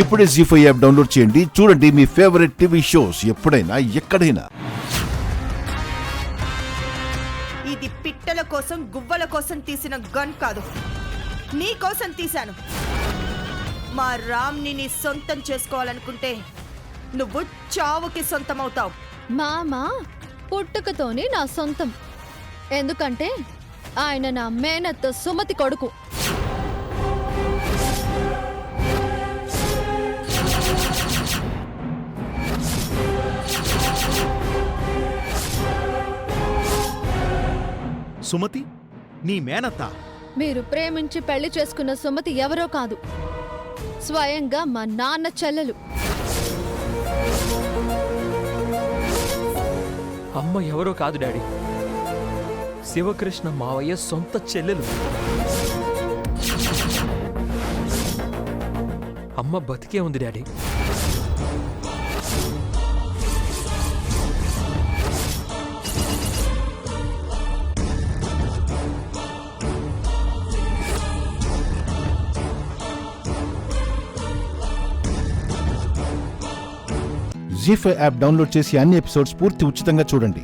ఇప్పుడే జీ5 app download చేయండి. చూడండి మీ ఫేవరెట్ టీవీ షోస్ ఎప్పుడైనా ఎక్కడైనా. ఇది పిట్టల కోసం గువ్వల కోసం తీసిన గన్ కాదు, నీ కోసం తీశాను. మా రామ్ని నీ సొంతం చేసుకోవాలనుకుంటే నువ్వు చావుకి సొంతమవుతావు. మామ పుట్టుకతోనే నా సొంతం. ఎందుకంటే ఆయన నా మేనత్త సుమతి కొడుకు. సుమతి నీ మేనత్త? మీరు ప్రేమించి పెళ్లి చేసుకున్న సుమతి ఎవరో కాదు, స్వయంగా మా నాన్న చెల్లెలు. అమ్మ ఎవరో కాదు డాడీ, శివకృష్ణ మావయ్య సొంత చెల్లెలు. అమ్మ బతికే ఉంది డాడీ. జీ5 యాప్ డౌన్లోడ్ చేసి అన్ని ఎపిసోడ్స్ పూర్తి ఉచితంగా చూడండి.